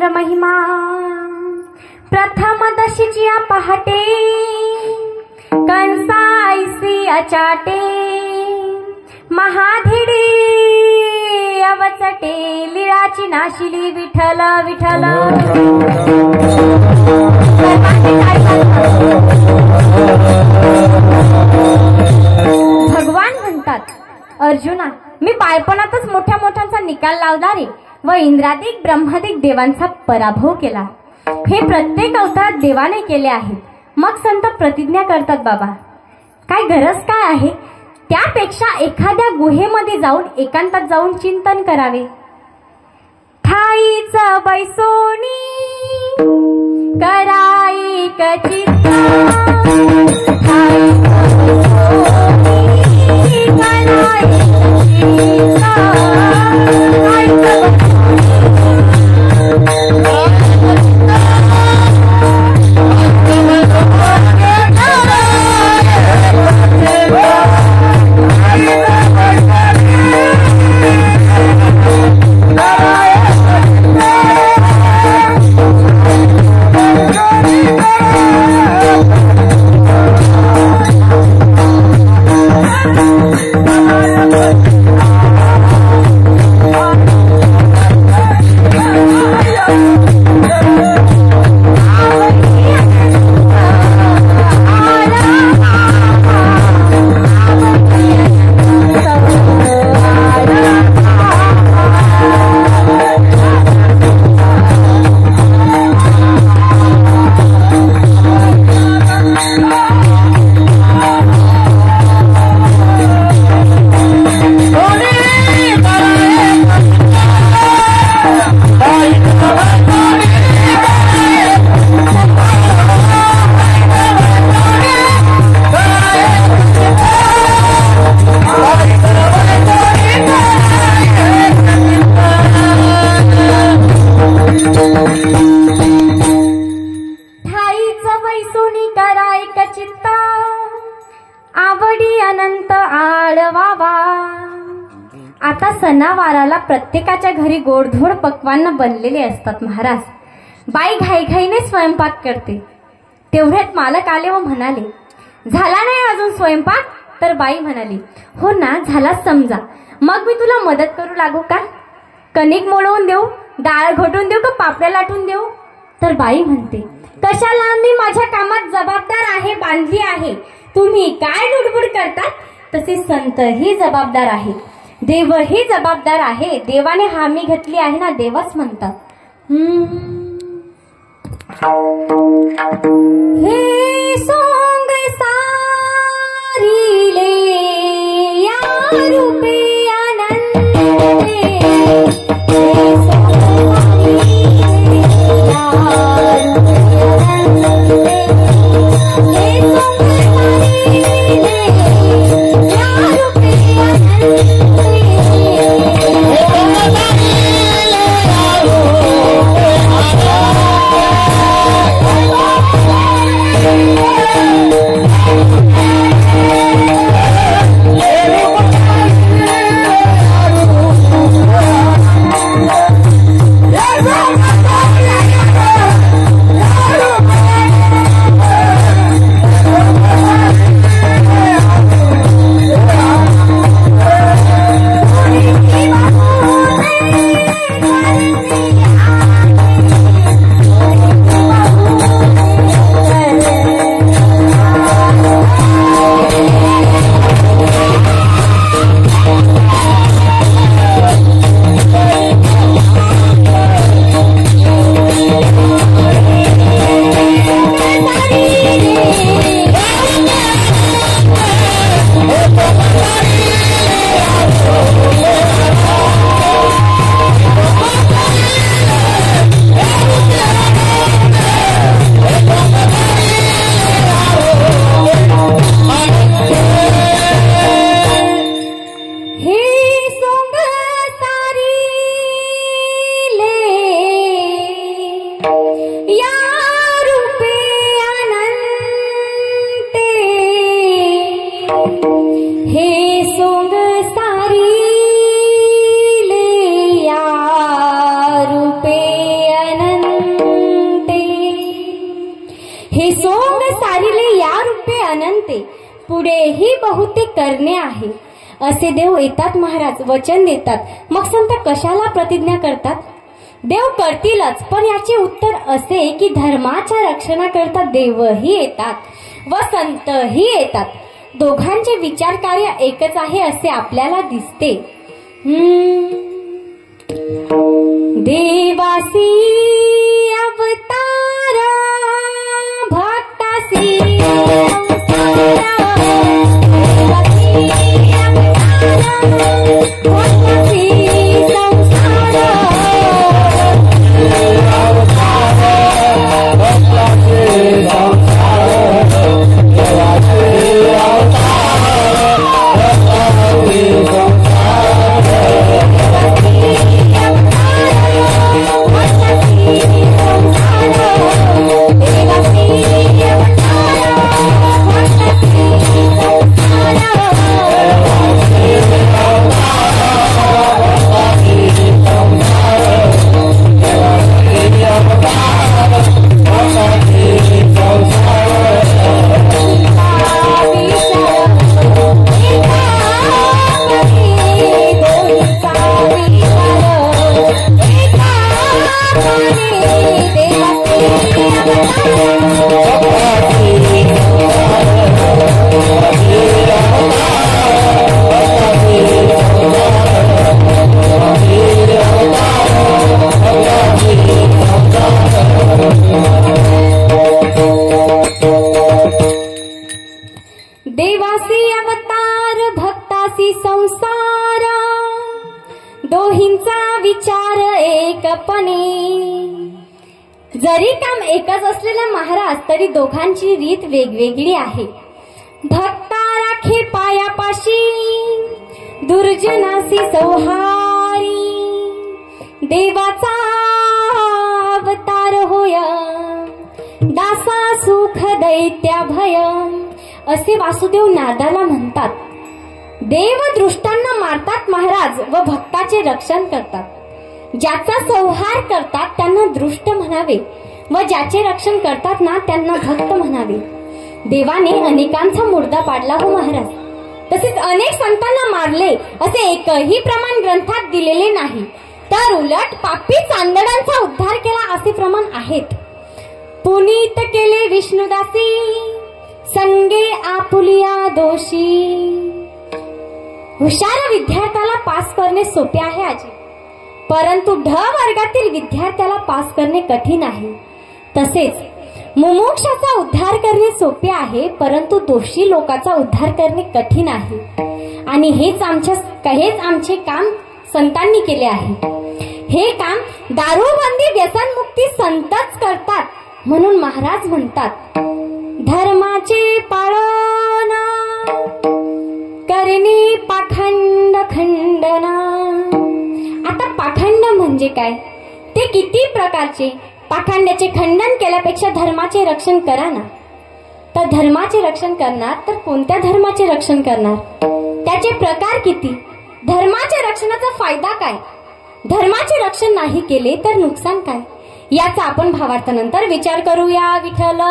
चंद्र महिमा प्रथम दशीच्या पहाटे कंसाईसी अचाटे महाधिडी अवचटे लीळाची नाशिली विठ्ठल विठ्ठल। भगवान म्हणतात, अर्जुना मी बाळपणातच मोठ्या मोठ्यांचा निकाल लावणारे व इंद्रादिक ब्रह्मादिक देवांचा पराभव केला। हे प्रत्येक अवतारात देवाने केले आहे। मग संत प्रतिज्ञा करतात, बाबा काय गरज काय आहे, त्यापेक्षा एखाद्या गुहेमध्ये जाऊन एकांतात जाऊन चिंतन करावे। ठाईच बैसोनी कराई कचित्ता, ठाईच बैसोनी कराई कचित्ता, आता सणावाराला प्रत्येकाच्या घरी गोडधोड पक्वान्न बनलेले असतात महाराज। बाई घाईघाईने स्वयंपाक करते। तेवढ्यात मालक आले व म्हणाले, झाला नाही अजून स्वयंपाक? तर बाई म्हणाली, हो ना झाला समजा, मग मी तुला मदत करू लागू का? कणिक मोडवून देऊ, डाळ घोटून देऊ का पापड्या लाटून देऊ? तर बाई म्हणते, कशाला, मी माझ्या कामात जबाबदार आहे, बांधली आहे, तुम्ही काय लुडबुड करतात? तसे संतही जबाबदार आहेत, देवही जबाबदार आहे, देवाने हामी घातली आहे ना, देवच म्हणतात। हे सोंग सारीले या रूपे आनंदे, हे सोंग सारीले या रूपे आनंदे, हे सोंग सारीले या रूपे आनंदे। पुढेही बहुतेक करणे आहे असे देव येतात महाराज, वचन देतात. मग संत कशाला प्रतिज्ञा करतात? देव करतीलच, पण याचे उत्तर असे की धर्माच्या रक्षणाकरता देवही येतात व संतही येतात. दोघांचे विचार कार्य एकच आहे असे आपल्याला दिसते. देवासी अवतार भक्तासी संसार दोहींचा विचार एकपणे. जरी काम एकच असलेला महाराज तरी दोघांची रीत वेगवेगळी आहे. भक्ता राखे पायापाशी दुर्जनासी सौहारी, देवाचा अवतार होय दासा सुख दैत्या भय असे वासुदेव नारदाला म्हणतात. देव दृष्टांना मारतात महाराज व भक्ताचे रक्षण करतात. ज्याचा संहार करतात त्यांना दृष्ट म्हणावे व ज्याचे रक्षण करतात ना त्यांना भक्त म्हणावे. देवाने अनेकांचा मुर्दा पाडला हो महाराज. तसेच अनेक संतांना मारले असे एकही प्रमाण ग्रंथात दिलेले नाही, तर उलट पापी चांदड्यांचा उद्धार केला असे प्रमाण आहेत. पुनीत केले विष्णुदासी संगे आपुलिया दोषी. हुशार विद्यार्थ्याला पास करणे सोपे आहे आजी, परंतु ढ वर्गातील विद्यार्थ्याला पास करणे कठीण आहे. तसेच मुमुक्षाचा उद्धार करणे सोपे आहे, परंतु दोषी लोकांचा उद्धार करणे कठीण आहे. आणि हेच आमचे काम संतांनी केले आहे. हे काम दारूबंदी व्यसनमुक्ती संतच करतात. म्हणून महाराज म्हणतात धर्माचे पालन करणे पाखंड खंडना. आता पाखंड म्हणजे काय ते किती प्रकारचे? पाखंडाचे खंडन केल्यापेक्षा धर्माचे रक्षण करा ना. तर धर्माचे रक्षण करणार तर कोणत्या धर्माचे रक्षण करणार? त्याचे प्रकार किती? धर्माच्या रक्षणाचा फायदा काय? धर्माचे रक्षण नाही केले तर नुकसान काय? याचा आपण भावार्थानंतर विचार करूया. विठ्ठल